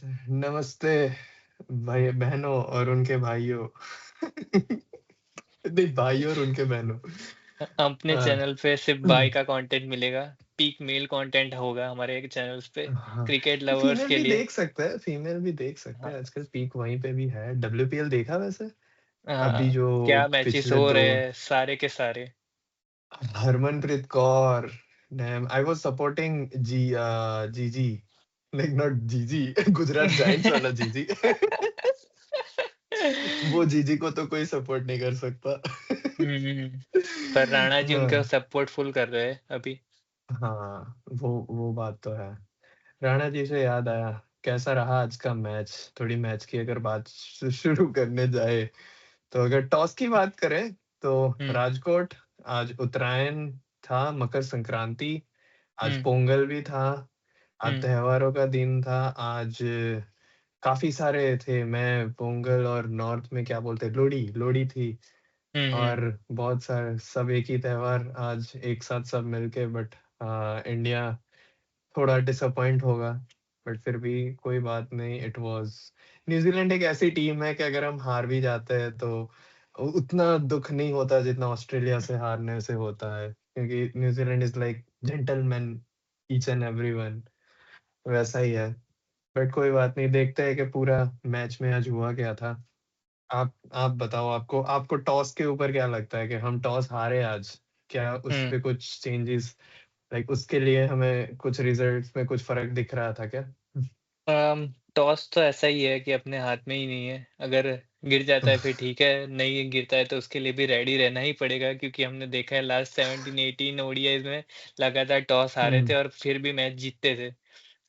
नमस्ते भाई बहनों और उनके भाइयों। नहीं, भाई और उनके बहनों। अपने हाँ। चैनल पे सिर्फ बाय का कंटेंट मिलेगा। पीक मेल कंटेंट होगा हमारे चैनल्स पे हाँ, क्रिकेट लवर्स फीमेल के भी लिए। देख सकता है, फीमेल भी देख सकता हाँ, है, आजकल पीक वहीं पे भी है। डब्ल्यूपीएल देखा वैसे? अभी हाँ, जो क्या मैचेस पिछले हो दो, रहे हैं सारे के सारे। Harmanpreet Kaur, dam I was supporting जीजी, लाइक नॉट जीजी, गुजरात जायंट्स वाला जीजी। वो जीजी को तो कोई सपोर्ट नहीं कर सकता। हम्म, पर राणा जी उनका हाँ। सपोर्ट फुल कर रहे हैं अभी। हाँ, वो बात तो है। राणा जी से याद आया, कैसा रहा आज का मैच? थोड़ी मैच की अगर बात शुरू करने जाए, तो अगर टॉस की बात करें, तो हम्म, राजकोट, आज उत्तरायण था, मकर संक्रांति, आज हम्म, पोंगल भी था, आज हम्म, त्योहारों का दिन था। आज काफ़ी सारे थे, मैं पोंगल और नॉर्थ में क्या बोलते हैं, लोहड़ी, लोहड़ी थी। हम्म, और बहुत सारे सब एक ही त्योहार आज एक साथ सब मिलके, बट इंडिया थोड़ा डिसअपॉइंट होगा, बट फिर भी कोई बात नहीं। इट वाज़, न्यूज़ीलैंड एक ऐसी टीम है कि अगर हम हार भी जाते हैं तो उतना दुःख नहीं होता जितना ऑस्ट्रेलिया से हारने से होता है, क्योंकि New Zealand is like gentleman, each and everyone, वैसा ही है। बट कोई बात नहीं, देखते हैं कि पूरा मैच में आज हुआ क्या था। आप बताओ, आपको आपको टॉस के ऊपर क्या लगता है कि हम टॉस हारे आज, क्या उस हम्म। पे कुछ चेंजेस, लाइक उसके लिए हमें कुछ रिजल्ट्स में कुछ फ़र्क दिख रहा था क्या? टॉस तो ऐसा ही है कि अपने हाथ में ही नहीं है। अगर गिर जाता है फिर ठीक है, नहीं गिरता है तो उसके लिए भी रेडी रहना ही पड़ेगा, क्योंकि हमने देखा है लास्ट 17-18 ओडीआईज़ में लगातार टॉस हारे हुँ, थे और फिर भी मैच जीतते थे।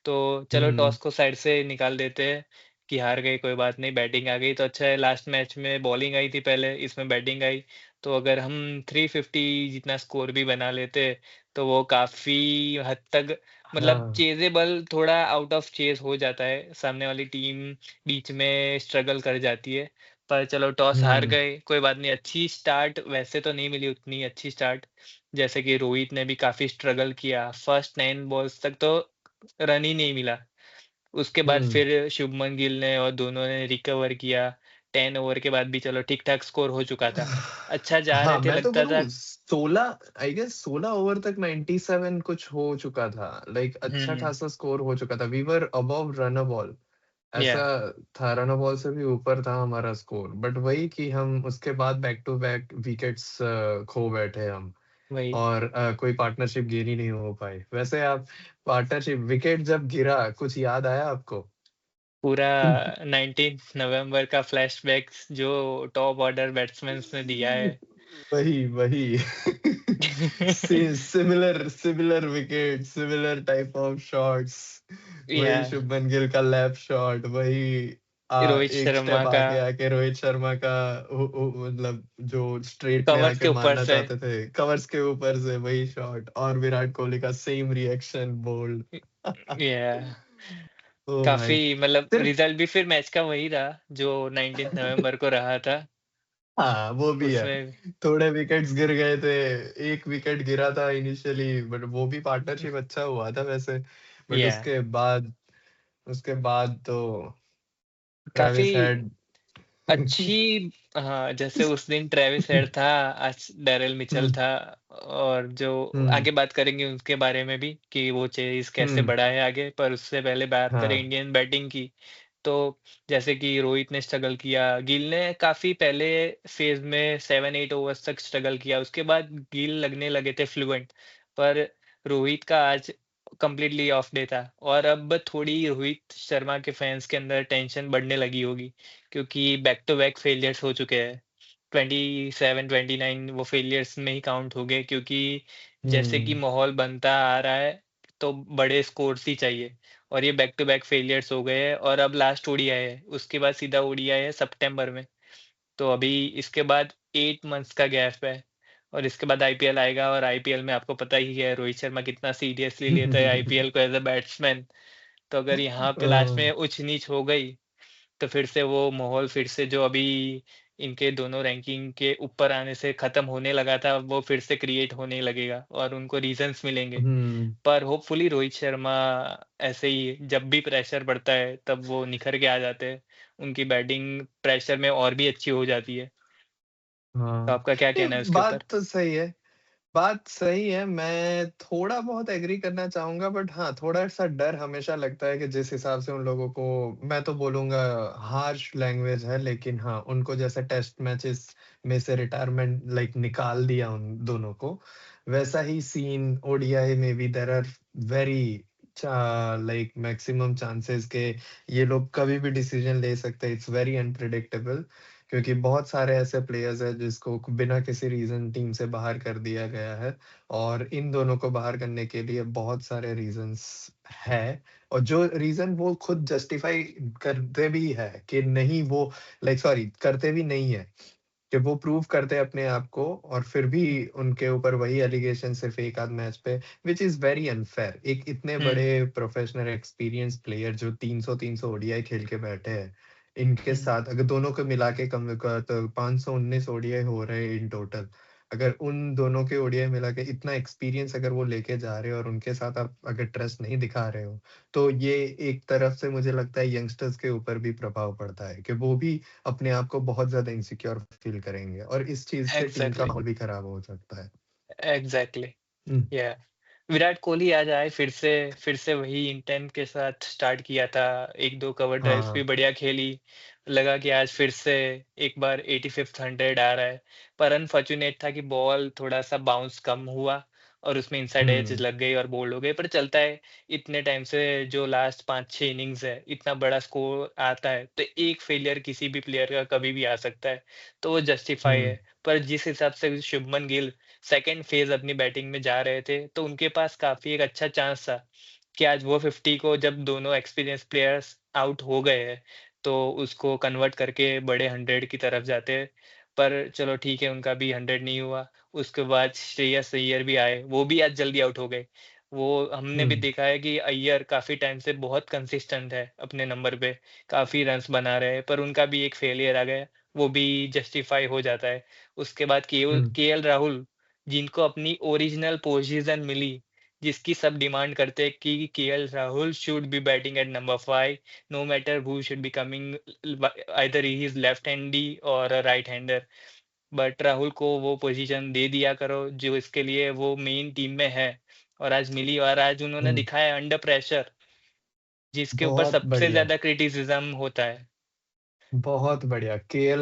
तो चलो हुँ। टॉस को साइड से निकाल देते हैं कि हार गए कोई बात नहीं, बैटिंग आ गई तो अच्छा है। लास्ट मैच में बॉलिंग आई थी पहले, इसमें बैटिंग आई। तो अगर हम 350 जितना स्कोर भी बना लेते, तो वो काफ़ी हद तक मतलब हाँ। चेज़ेबल, थोड़ा आउट ऑफ चेज़ हो जाता है। सामने वाली टीम बीच में स्ट्रगल कर जाती है। पर चलो टॉस हार हुँ। गए, कोई बात नहीं। अच्छी स्टार्ट वैसे तो नहीं मिली उतनी अच्छी स्टार्ट, जैसे कि रोहित ने भी काफ़ी स्ट्रगल किया। फर्स्ट 9 बॉल्स तक तो रन ही नहीं मिला। उसके बाद हुँ। फिर शुभमन गिल ने और दोनों ने रिकवर किया। 10 ओवर के बाद भी चलो ठीक-ठाक स्कोर हो चुका था। अच्छा जा रहे हाँ, थे, मैं तो लगता था। बोलूँ 16, आई गेस 16 ओवर तक 97 कुछ हो चुका था। लाइक अच्छा हुँ, खासा स्कोर हो चुका था। We were above run a ball, या ऐसा था, रन अ बॉल से भी ऊपर था हमारा स्कोर। बट वही कि हम उसके बाद बैक टू बैक विकेट्स खो बैठे हम, वही। और कोई पार्टनरशिप गेन ही नहीं हो पाई। वैसे आप, पार्टनरशिप विकेट जब गिरा, कुछ याद आया आपको? पूरा 19 नवंबर का फ्लैशबैक जो टॉप ऑर्डर बैट्समैन्स ने दिया है। वही। Similar wicket, similar type of shots, या वही शुभमन गिल का लैप शॉट, वही रोहित एक शर्मा स्टेप का आगे आके रोहित शर्मा का मतलब जो स्ट्रेट में कवर्स आके के ऊपर मारना से। चाहते थे, कवर्स के ऊपर से वही शॉट, और विराट कोहली का सेम रिएक्शन, बोल्ड। या ओ भाई, काफ़ी मतलब सिर्फ, रिज़ल्ट भी फिर मैच का वही रहा जो 19 नवंबर को रहा था। हाँ, वो भी है। उसमें थोड़े विकेट्स गिर गए थे, 1 विकेट गिरा था इनिशियली, बट वो भी पार्टनरशिप अच्छा हुआ था वैसे। बट या उसके बाद तो काफ़ी ट्रेविस हेड। अच्छी। हाँ, जैसे उस दिन ट्रेविस हेड था, आज डैरेल मिचेल हुँ, था। और जो हुँ, आगे बात करेंगे उनके बारे में भी कि वो चेज़ कैसे हुँ, बढ़ा है आगे, पर उससे पहले बात करें हाँ, इंडियन बैटिंग की। तो जैसे कि रोहित ने स्ट्रगल किया, गिल ने काफ़ी पहले फ़ेज़ में 7-8 ओवर्स तक स्ट्रगल किया, उसके बाद गिल लगने लगे थे फ्लुएंट। पर रोहित का आज कंप्लीटली ऑफ डे था और अब थोड़ी रोहित शर्मा के फैन्स के अंदर टेंशन बढ़ने लगी होगी, क्योंकि बैक टू बैक फेलियर्स हो चुके हैं। 27-29 वो फेलियर्स में ही काउंट हो गए, क्योंकि जैसे कि हुँ, माहौल बनता आ रहा है, तो बड़े स्कोर्स ही चाहिए। और ये बैक टू बैक फेलियर्स हो गए हैं और अब लास्ट ओडीआई है, उसके बाद सीधा ओडीआई है सितंबर में। तो अभी इसके बाद 8 मंथ्स का गैप है और इसके बाद आईपीएल आएगा, और आईपीएल में आपको पता ही है रोहित शर्मा कितना सीरियसली लेता है आईपीएल को एज़ अ बैट्समैन। तो अगर यहाँ पे लास्ट ओह! में ऊँच-नीच हो गई, तो फिर से वो माहौल फिर से जो अभी इनके दोनों रैंकिंग के ऊपर आने से खत्म होने लगा था, वो फिर से क्रिएट होने लगेगा और उनको रीज़न्स मिलेंगे। हुँ। पर होपफुली रोहित शर्मा ऐसे ही जब भी प्रेशर बढ़ता है, तब वो निखर के आ जाते हैं। उनकी बैटिंग प्रेशर में और भी अच्छी हो जाती है। तो हाँ। आपका क्या नहीं, कहना है उसके बात ऊपर? तो सही है। बात सही है, मैं थोड़ा बहुत एग्री करना चाहूँगा बट हाँ, थोड़ा-सा डर हमेशा लगता है कि जिस हिसाब से उन लोगों को मैं तो बोलूँगा हार्श लैंग्वेज है लेकिन हाँ, उनको जैसे टेस्ट मैचेस में से रिटायरमेंट लाइक निकाल दिया उन दोनों को, वैसा ही सीन ओडीआई में भी there are very like maximum chances के ये लोग कभी भी डिसीजन ले सकते हैं, इट्स वेरी अनप्रेडिक्टेबल क्योंकि बहुत सारे ऐसे प्लेयर्स हैं जिसको बिना किसी रीज़न टीम से बाहर कर दिया गया है और इन दोनों को बाहर करने के लिए बहुत सारे रीज़न्स हैं और जो रीज़न वो खुद जस्टिफ़ाई करते भी है कि नहीं वो लाइक सॉरी करते भी नहीं है, कि वो प्रूव करते हैं अपने आप को और फिर भी हुँ, उनके ऊपर वही एलिगेशन सिर्फ़ एक आध मैच पे व्हिच इज़ वेरी अनफेयर। एक इतने हुँ, बड़े प्रोफ़ेशनल एक्सपीरियंस्ड प्लेयर जो 300-300 ओडीआई खेल के बैठे हैं, इनके हुँ, साथ अगर दोनों को मिला के कम क तो 519 ओडीआई हो रहे हैं इन टोटल। अगर उन दोनों के ओडीआई मिला के इतना एक्सपीरियंस अगर वो लेके जा रहे हो और उनके साथ आप अगर ट्रस्ट नहीं दिखा रहे हो, तो ये एक तरफ से मुझे लगता है यंगस्टर्स के ऊपर भी प्रभाव पड़ता है कि वो भी अपने आप को बहुत ज़्यादा इनसिक्योर फ़ील करेंगे और इस चीज़ से टीम का एग्ज़ैक्टली, माहौल भी खराब हो सकता है। एग्ज़ैक्टली। हुँ, या विराट कोहली आज आए फिर से वही इंटेंट के साथ स्टार्ट किया था। 1-2 कवर ड्राइव्स हाँ, भी बढ़िया खेली। लगा कि आज फिर से एक बार 85th 100 आ रहा है। पर अनफॉर्च्यूनेट था कि बॉल थोड़ा-सा बाउंस कम हुआ और उसमें इनसाइड एज हुँ, लग गई और बोल्ड हो गए। पर चलता है, इतने टाइम से जो लास्ट 5-6 इनिंग्स है, इतना बड़ा स्कोर आता है, तो एक फेलियर किसी भी प्लेयर का कभी भी आ सकता है, तो वो जस्टिफाई हुँ, है। पर जिस हिसाब से शुभमन गिल सेकंड फेज़ अपनी बैटिंग में जा रहे थे, तो उनके पास काफ़ी एक अच्छा चांस था कि आज वो 50 को जब दोनों एक्सपीरियंस प्लेयर्स आउट हो गए हैं, तो उसको कन्वर्ट करके बड़े 100 की तरफ जाते। पर चलो ठीक है, उनका भी 100 नहीं हुआ। उसके बाद श्रेयस अय्यर भी आए, वो भी आज जल्दी आउट हो गए। वो हमने भी हुँ, देखा है कि अय्यर काफ़ी टाइम से बहुत कंसिस्टेंट है अपने नंबर पे, काफ़ी रन्स बना रहे हैं, पर उनका भी एक फेलियर आ गया, वो भी जस्टिफाई हो जाता है। उसके बाद केवल हुँ, केएल राहुल जिनको अपनी ओरिजिनल पोजीशन मिली, जिसकी सब डिमांड करते हैं कि KL Rahul should be batting at number 5 no matter who should be coming either he is left handy और a right hander but Rahul को वो पोजीशन दे दिया करो जो इसके लिए वो मेन टीम में है और आज मिली और आज उन्होंने हुँ, दिखाया अंडर प्रेशर जिसके ऊपर बहुत सबसे बढ़िया। ज्यादा क्रिटिसिज्म होता है। बहुत बढ़िया, केएल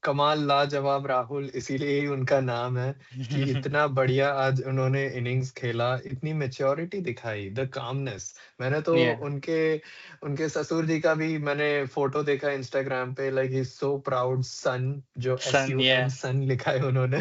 कमाल लाजवाब राहुल इसीलिए ही उनका नाम है कि इतना बढ़िया आज उन्होंने इनिंग्स खेला, इतनी मैच्योरिटी दिखाई, द कामनेस। मैंने तो या उनके उनके ससुर जी का भी मैंने फ़ोटो देखा इंस्टाग्राम पे like he is so proud son जो सन या एसयूएन सन लिखा है उन्होंने।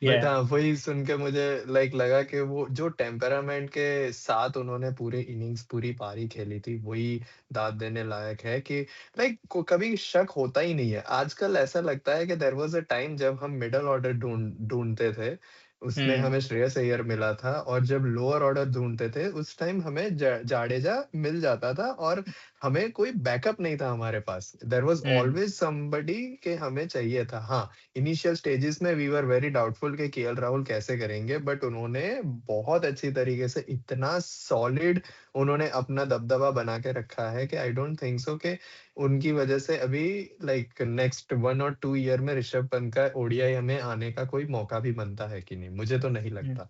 या बट हाँ, वही सुन के मुझे लाइक लगा कि वो जो टेम्परामेंट के साथ उन्होंने पूरी इनिंग्स, पूरी पारी खेली थी, वही दाद देने लायक है कि लाइक को कभी शक होता ही नहीं है। आजकल ऐसा लगता है कि देयर वाज़ अ टाइम जब हम मिडल ऑर्डर ढूँढते थे, उसमें हम्म हमें श्रेयस अय्यर मिला था और जब लोअर ऑर्डर ढूँढते थे, उस टाइम हमें जाडेजा मिल जाता था और हमें कोई बैकअप नहीं था हमारे पास। There was hmm always somebody कि हमें चाहिए था। हाँ, इनिशियल स्टेजेस में वी वर वेरी डाउटफुल कि केएल राहुल कैसे करेंगे, बट उन्होंने बहुत अच्छी तरीके से इतना सॉलिड उन्होंने अपना दबदबा बना के रखा है कि आई डोंट थिंक सो कि उनकी वजह से अभी लाइक नेक्स्ट 1 और 2 ईयर में ऋषभ पंत का ओडीआई में आने का कोई मौका भी बनता है कि नहीं? मुझे तो नहीं लगता।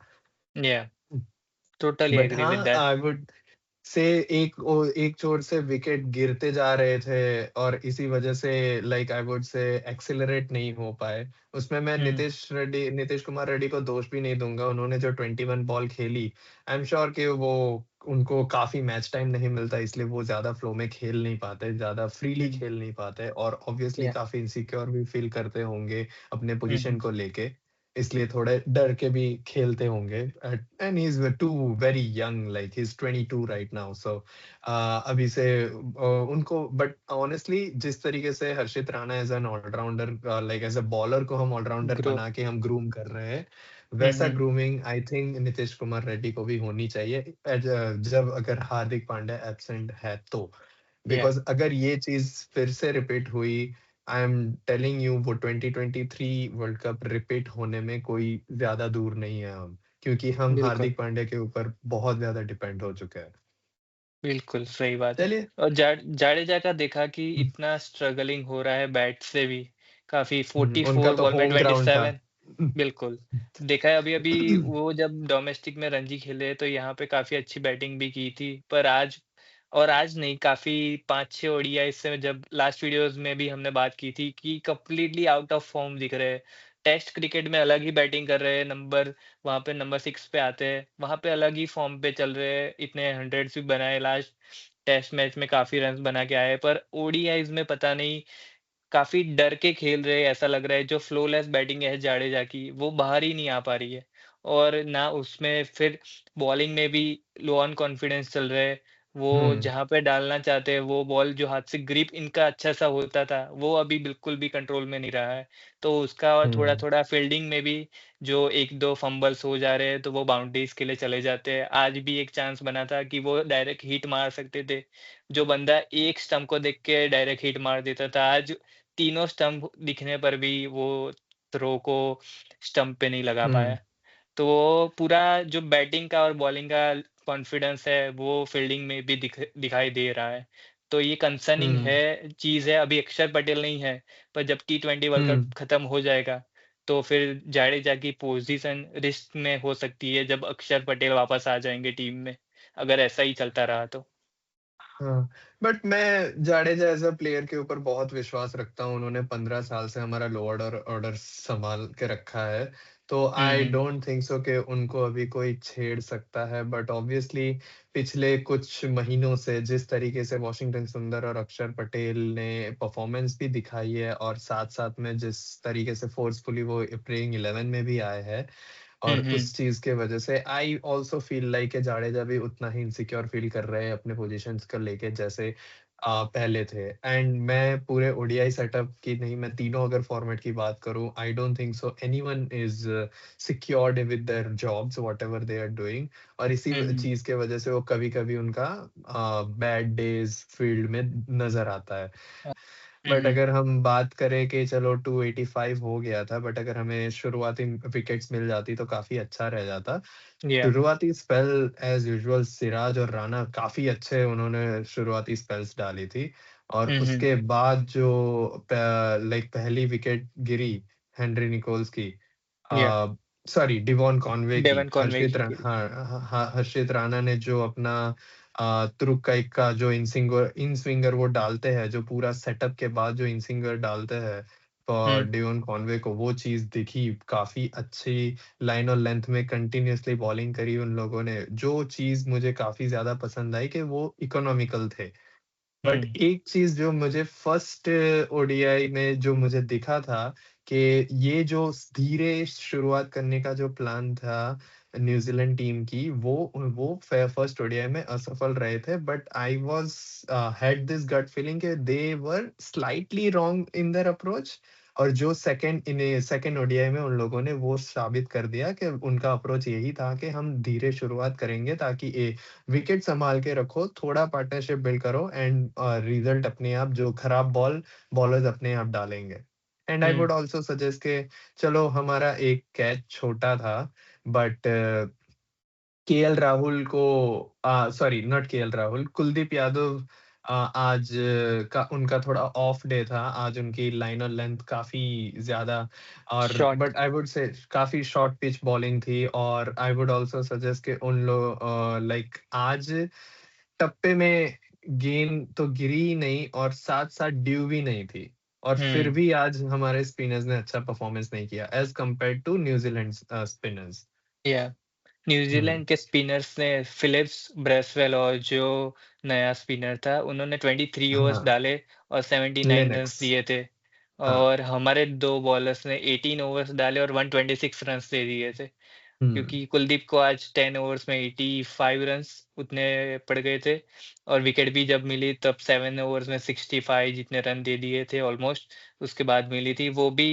या टोटली बट एग्री विद हाँ, दैट। आई वुड से एक छोर से विकेट गिरते जा रहे थे और इसी वजह से like I would say accelerate नहीं हो पाए। उसमें मैं हम्म नीतीश कुमार रेड्डी को दोष भी नहीं दूँगा। उन्होंने जो 21 बॉल खेली, आई एम श्योर कि वो उनको काफ़ी मैच टाइम नहीं मिलता इसलिए वो ज़्यादा फ्लो में खेल नहीं पाते, ज़्यादा फ्रीली हम्म खेल नहीं पाते और ऑब्वियसली या काफ़ी इनसिक्योर भी फील करते होंगे अपने पोज़ीशन हम्म को लेके। इसलिए थोड़े डर के भी खेलते होंगे and he is too very young like he is 22 right now so अभी से उनको बट ऑनेस्टली जिस तरीके से Harshit Rana as an all rounder like as a bowler को हम ऑलराउंडर ग्रो बना के हम ग्रूम कर रहे हैं, वैसा hmm grooming I think Nitish Kumar Reddy को भी होनी चाहिए जब अगर हार्दिक पांड्या एब्सेंट है तो। या बिकॉज़ अगर ये चीज़ फिर से रिपीट हुई आई एम टेलिंग यू वो 2023 वर्ल्ड कप रिपीट होने में कोई ज़्यादा दूर नहीं है हम, क्योंकि हम बिल्कुल। हार्दिक पांड्या के ऊपर बहुत ज़्यादा डिपेंड हो चुके हैं। बिल्कुल, सही बात है। चलिए। और जाडेजा का देखा कि इतना स्ट्रगलिंग हो रहा है बैट से भी, काफ़ी उनका 44 तो बॉल में होम ग्राउंड था। 27। बिल्कुल, देखा है अभी-अभी वो जब डोमेस्टिक में रणजी खेले तो यहाँ पे काफ़ी अच्छी बैटिंग भी की थी। पर आज, और आज नहीं, काफ़ी 5-6 ओडीआई से जब लास्ट वीडियोज़ में भी हमने बात की थी कि कंप्लीटली आउट ऑफ फॉर्म दिख रहे हैं। टेस्ट क्रिकेट में अलग ही बैटिंग कर रहे हैं, वहाँ पे नंबर 6 पे आते हैं, वहाँ पे अलग ही फॉर्म पे चल रहे हैं, इतने हंड्रेड्स भी बनाए लास्ट टेस्ट मैच में, काफ़ी रन्स बना के आए, पर ओडीआईज़ में पता नहीं, काफ़ी डर के खेल रहे हैं ऐसा लग रहा है। जो फ्लोलेस बैटिंग है जाडेजा की, वो बाहर ही नहीं आ पा रही है। और ना उसमें फिर बॉलिंग में भी लो ऑन कॉन्फिडेंस चल रहे हैं। वो हुँ, जहाँ पे डालना चाहते हैं, वो बॉल जो हाथ से ग्रिप इनका अच्छा-सा होता था, वो अभी बिल्कुल भी कंट्रोल में नहीं रहा है। तो उसका हुँ, थोड़ा-थोड़ा फील्डिंग में भी जो 1-2 फंबल्स हो जा रहे हैं, तो वो बाउंड्रीज़ के लिए चले जाते हैं। आज भी एक चांस बना था कि वो डायरेक्ट हिट मार सकते थे। जो बंदा एक स्टंप को देख के डायरेक्ट हिट मार देता था, आज तीनों स्टंप दिखने पर भी वो थ्रो को स्टंप पे नहीं लगा हुँ, पाया। तो वो पूरा जो बैटिंग का और बॉलिंग का कॉन्फिडेंस है, वो फील्डिंग में भी दिखाई दे रहा है। तो ये कंसर्निंग हुँ, है चीज़ है, अभी अक्षर पटेल नहीं है, पर जब टी20 वर्ल्ड कप हुँ। खत्म हो जाएगा, तो फिर जाडेजा की पोज़ीशन रिस्क में हो सकती है जब अक्षर पटेल वापस आ जाएँगे टीम में, अगर ऐसा ही चलता रहा तो। हाँ, बट मैं जाडेजा एज़ अ प्लेयर के ऊपर बहुत विश्वास रखता हूँ। उन्होंने 15 साल से हमारा लोअर ऑर्डर सँभाल के रखा है। तो हुँ, आई हुँ। डोंट थिंक सो कि उनको अभी कोई छेड़ सकता है। बट ऑब्वियसली पिछले कुछ महीनों से जिस तरीके से वॉशिंगटन सुंदर और अक्षर पटेल ने परफ़ॉर्मेंस भी दिखाई है और साथ-साथ में जिस तरीके से फ़ोर्सफुली वो प्लेइंग 11 में भी आए हैं, हुँ, और हुँ। उस चीज़ के वजह से आई आल्सो फ़ील लाइक कि जाडेजा भी उतना ही इनसिक्योर फ़ील कर रहे हैं अपने पोज़ीशंस को लेके जैसे पहले थे। एंड मैं पूरे ओडीआई सेटअप की नहीं, मैं तीनों अगर फॉर्मेट की बात करूँ, I don't think so anyone is secured with their jobs whatever they are doing. और इसी हुँ, हुँ। चीज़ के वजह से वो कभी-कभी उनका बैड डेज़ फ़ील्ड में नज़र आता है। हुँ, बट हुँ। अगर हम बात करें कि चलो 285 हो गया था, बट अगर हमें शुरुआती विकेट्स मिल जाती तो काफ़ी अच्छा रह जाता। या शुरुआती स्पेल एज़ यूजुअल सिराज और राणा काफ़ी अच्छे उन्होंने शुरुआती स्पेल्स डाली थी, और हुँ, हुँ। उसके बाद जो लाइक पहली विकेट गिरी हेनरी निकोल्स की, या अ, सॉरी डिवॉन कॉनवे की, डेवन कॉनवे की गिरी। हर्षित राणा ने जो अपना तुरुप का इक्का जो इन स्विंगर वो डालते हैं, जो पूरा सेटअप के बाद जो इन स्विंगर डालते हैं हुँ, डिवॉन कॉनवे को, वो चीज़ दिखी। काफ़ी अच्छी लाइन और लेंथ में कंटीन्यूअसली बॉलिंग करी उन लोगों ने। जो चीज़ मुझे काफ़ी ज़्यादा पसंद आई कि वो इकोनॉमिकल थे। बट हुँ, एक चीज़ जो मुझे फर्स्ट ओडीआई में जो मुझे दिखा था कि ये जो धीरे शुरुआत करने का जो प्लान था न्यूज़ीलैंड टीम की, वो फर्स्ट ओडीआई में असफल रहे थे। But I was had this gut feeling कि they were slightly wrong in their approach, और जो सेकंड ओडीआई में उन लोगों ने वो साबित कर दिया कि उनका अप्रोच यही था कि हम धीरे शुरुआत करेंगे ताकि विकेट सँभाल के रखो, थोड़ा पार्टनरशिप बिल्ड करो, एंड रिज़ल्ट अपने आप जो खराब बॉलर्स अपने आप डालेंगे। And I hmm, would also suggest के चलो हमारा एक कैच छोटा था, बट केएल राहुल को sorry not KL Rahul, Kuldeep Yadav आज का उनका थोड़ा ऑफ डे था। आज उनकी लाइन और लेंथ काफ़ी ज़्यादा, और shot. But I would say काफ़ी शॉर्ट पिच बॉलिंग थी, और आई वुड आल्सो सजेस्ट कि लाइक आज टप्पे में गेंद तो गिरी ही नहीं और साथ-साथ ड्यू भी नहीं थी, और फिर हुँ, भी आज हमारे स्पिनर्स ने अच्छा परफॉर्मेंस नहीं किया as compared to New Zealand spinners. या हुँ। न्यूज़ीलैंड के स्पिनर्स ने फिलिप्स ब्रेसवेल और जो नया स्पिनर था, उन्होंने 23 ओवर्स हाँ, डाले और 79 रन्स लिनक्स। दिए थे। हाँ। और हमारे 2 बॉलर्स ने 18 ओवर्स डाले और 126 रन्स दे दिए थे। हुँ, क्योंकि कुलदीप को आज 10 ओवर्स में 85 रन्स उतने पड़ गए थे, और विकेट भी जब मिली तब 7 ओवर्स में 65 जितने रन दे दिए थे ऑलमोस्ट, उसके बाद मिली थी। वो भी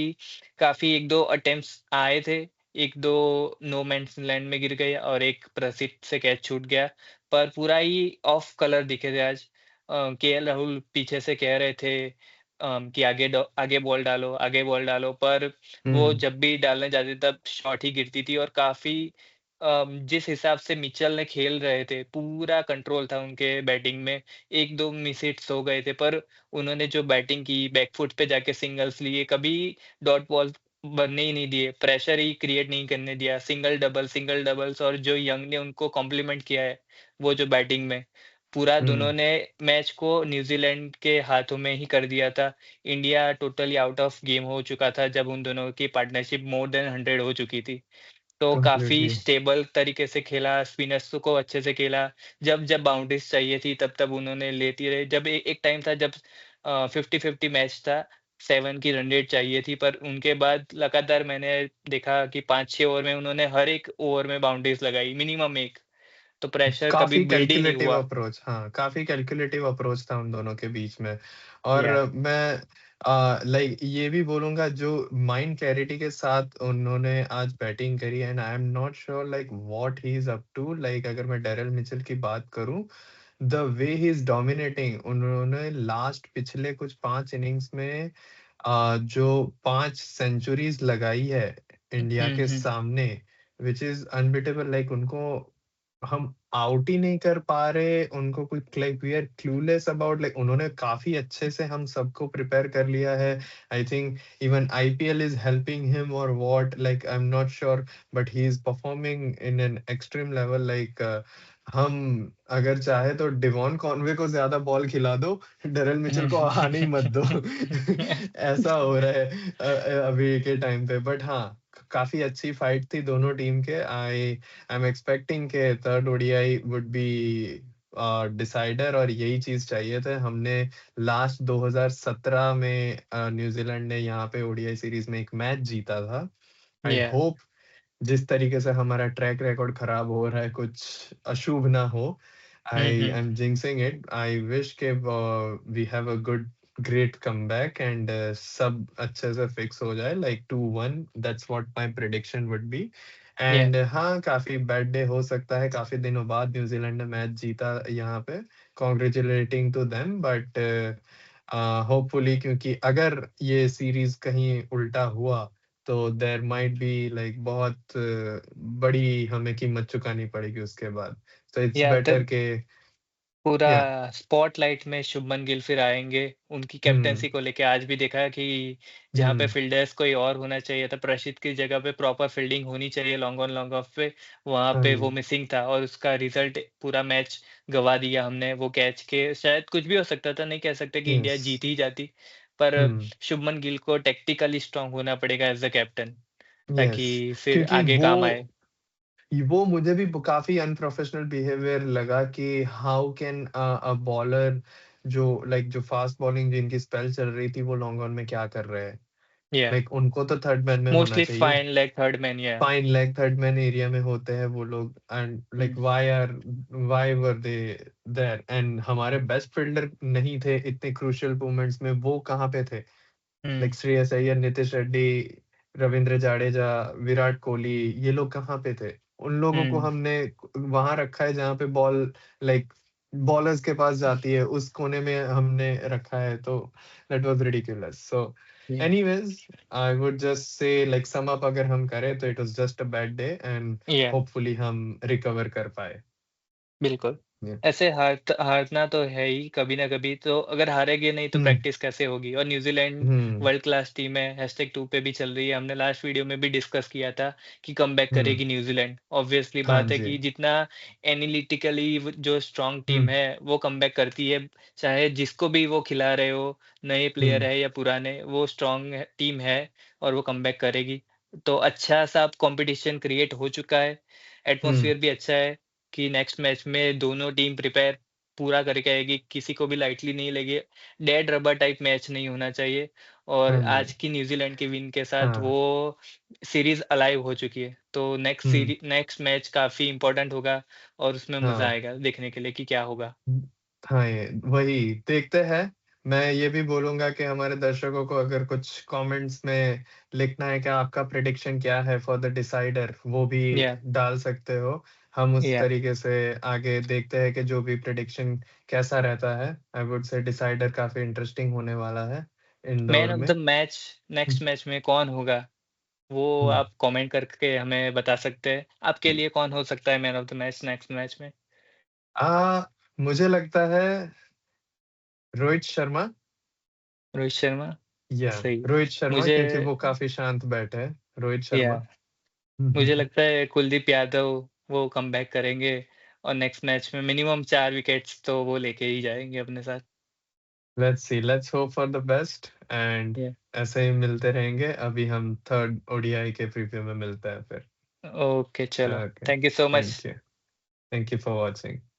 काफ़ी 1-2 अटेम्प्ट्स आए थे, 1-2 नो मैन्स लैंड में गिर गए और एक प्रसिद्ध से कैच छूट गया, पर पूरा ही ऑफ कलर दिखे थे आज। केएल राहुल पीछे से कह रहे थे कि आगे बॉल डालो, आगे बॉल डालो, पर वो हुँ, जब भी डालने जाते तब शॉट ही गिरती थी और काफ़ी जिस हिसाब से मिचेल ने खेल रहे थे, पूरा कंट्रोल था उनके बैटिंग में। 1-2 मिस हिट्स हो गए थे, पर उन्होंने जो बैटिंग की, बैकफुट पे जाके सिंगल्स लिए, कभी डॉट बॉल बनने ही नहीं दिए, प्रेशर ही क्रिएट नहीं करने दिया। सिंगल डबल्स और जो यंग ने उनको कॉम्प्लीमेंट किया है, वो जो बैटिंग में, पूरा दोनों हुँ, ने मैच को न्यूज़ीलैंड के हाथों में ही कर दिया था। India totally out of game हो चुका था जब उन दोनों की पार्टनरशिप मोर देन 100 हो चुकी थी। तो काफ़ी कंप्लीटली स्टेबल तरीके से खेला, स्पिनर्स को अच्छे से खेला। जब बाउंड्रीज़ चाहिए थी तब उन्होंने लेती रही। जब एक टाइम था जब 50-50 मैच था, 7 की रन रेट चाहिए थी, पर उनके बाद लगातार मैंने देखा कि 5-6 ओवर में उन्होंने हर एक ओवर में बाउंड्रीज़ लगाई, मिनिमम 1। तो प्रेशर कभी काफ़ी बिल्ड ही नहीं कैलकुलेटिव हुआ। अप्रोच हाँ, काफ़ी कैलकुलेटिव अप्रोच था उन दोनों के बीच में। और या मैं लाइक ये भी बोलूँगा जो माइंड क्लैरिटी के साथ उन्होंने आज बैटिंग करी and I am not sure like what he is up to like अगर मैं डेरिल मिचेल की बात करूँ, the way he is dominating उन्होंने लास्ट पिछले कुछ 5 इनिंग्स में जो 5 सेंचुरीज़ लगाई है इंडिया हुँ, के हुँ। सामने, व्हिच इज़ अनबीटेबल लाइक उनको हम आउट ही नहीं कर पा रहे, उनको कुछ like we are clueless about like उन्होंने काफ़ी अच्छे से हम सबको प्रिपेयर कर लिया है। I think even IPL is helping him और what like I am not sure but he is performing in an extreme level like हम अगर चाहे तो डिवॉन कॉनवे को ज़्यादा बॉल खिला दो, डेरिल मिचेल को आने ही मत दो। ऐसा हो रहा है अभी के टाइम पे बट हाँ, काफ़ी अच्छी फाइट थी दोनों टीम के। I'm expecting के third ODI would be decider और यही चीज़ चाहिए थे। हमने लास्ट 2017 में न्यूज़ीलैंड ने यहाँ पे ओडीआई सीरीज़ में एक मैच जीता था। आई या होप जिस तरीके से हमारा ट्रैक रिकॉर्ड खराब हो रहा है, कुछ अशुभ ना हो। Hmm, I hmm. Am jinxing it. I wish के we have a good great comeback and सब अच्छे से फिक्स हो जाए like 2-1 that's what my prediction would be. Yeah and हाँ, काफ़ी बैड डे हो सकता है, काफ़ी दिनों बाद न्यूज़ीलैंड ने मैच जीता यहाँ पे। Congratulating to them but hopefully क्योंकि अगर ये सीरीज़ कहीं उल्टा हुआ तो देयर माइट बी लाइक बहुत बड़ी हमें कीमत चुकानी पड़ेगी उसके बाद। तो इट्स या बेटर तब के पूरा या स्पॉटलाइट में शुभमन गिल फिर आएँगे, उनकी हुँ, कैप्टेंसी को लेके आज भी देखा कि जहाँ पे हुँ, फ़ील्डर्स कोई और होना चाहिए था, प्रशिद की जगह पे प्रॉपर फ़ील्डिंग होनी चाहिए लॉन्ग ऑन लॉन्ग ऑफ पे, वहाँ हाँ पे वो जी, मिसिंग था और उसका रिज़ल्ट पूरा मैच गँवा दिया हमने वो कैच के शायद कुछ भी हो सकता था, नहीं कह सकते कि इंडिया यस, जीत ही जाती, पर हुँ, शुभमन गिल को टैक्टिकली स्ट्रॉन्ग होना पड़ेगा एज़ अ कैप्टन, यस ताकि फिर क्योंकि आगे काम आए। वो मुझे भी काफ़ी अनप्रोफेशनल बिहेवियर लगा कि हाउ कैन अ बॉलर जो लाइक जो फास्ट बॉलिंग जिनकी स्पेल चल रही थी वो लॉन्ग ऑन में क्या कर रहे हैं? या लाइक उनको तो थर्ड मैन में होना मोस्टली चाहिए। फाइन लाइक थर्ड मैन या fine leg third man area में होते हैं वो लोग and um, like why were they there and हमारे बेस्ट फील्डर नहीं थे इतने क्रूशियल मोमेंट्स में वो कहाँ पे थे? हुँ, लाइक श्रेयस अय्यर, नितिश रेड्डी, रवींद्र जाडेजा, विराट कोहली ये लोग कहाँ पे थे? उन लोगों को हुँ, हमने वहाँ रखा है जहाँ पे बॉल लाइक बॉलर्स के पास जाती है, उस कोने में हमने रखा है तो that was ridiculous. So yeah anyways I would just say like sum up अगर हम करें तो it was just a bad day and yeah hopefully हम रिकवर कर पाए। बिल्कुल। या ऐसे हारना तो है ही कभी ना कभी, तो अगर हारेंगे नहीं तो हुँ, प्रैक्टिस कैसे होगी? और न्यूज़ीलैंड हुँ, वर्ल्ड क्लास टीम है, #2 पे भी चल रही है। हमने लास्ट वीडियो में भी डिस्कस किया था कि कमबैक हुँ। करेगी न्यूज़ीलैंड। ऑब्वियसली हाँ बात है जी। कि जितना एनालिटिकली जो स्ट्रॉन्ग टीम हुँ, है, वो कमबैक करती है। चाहे जिसको भी वो खिला रहे हो, नए प्लेयर हुँ, है या पुराने, वो स्ट्रॉन्ग है टीम है और वो कमबैक करेगी। तो अच्छा-सा अब कॉम्पिटिशन क्रिएट हो चुका है, हुँ। एटमॉस्फियर भी अच्छा है। कि नेक्स्ट मैच में दोनों टीम प्रिपेयर पूरा करके आएगी, किसी को भी लाइटली नहीं लेंगे। डेड रबर टाइप मैच नहीं होना चाहिए और हाँ जी। आज की न्यूज़ीलैंड की विन के साथ हाँ। वो सीरीज़ अलाइव हो चुकी है। तो हुँ, नेक्स्ट मैच काफ़ी इम्पोर्टेंट होगा और उसमें मज़ा हाँ। आएगा देखने के लिए कि क्या होगा। हाँ, ये वही देखते हैं। मैं ये भी बोलूँगा कि हमारे दर्शकों को अगर कुछ कमेंट्स में लिखना है कि आपका प्रेडिक्शन क्या है फॉर द डिसाइडर वो भी या डाल सकते हो। हम उस या तरीके से आगे देखते हैं कि जो भी प्रेडिक्शन कैसा रहता है। आई वुड से डिसाइडर काफ़ी इंटरेस्टिंग होने वाला है। इंदौर मैन ऑफ में। The match hmm, next match में कौन होगा? वो हुँ। आप कमेंट करके हमें बता सकते हैं। आपके लिए कौन हो सकता है man of the match next match में? मुझे लगता है रोहित शर्मा। रोहित शर्मा? या सही। रोहित शर्मा मुझे क्योंकि वो काफ़ी शांत बैठे हैं, रोहित या शर्मा। हुँ, हुँ, मुझे हुँ। लगता है कुलदीप यादव वो कमबैक करेंगे और नेक्स्ट मैच में मिनिमम 4 विकेट्स तो वो लेके ही जाएँगे अपने साथ। Let's hope for the best and या ऐसे ही मिलते रहेंगे। अभी हम 3rd ओडीआई के प्रीव्यू में मिलते हैं फिर। ओके चलो। Okay, thank you so much. Thank you. Thank you for watching.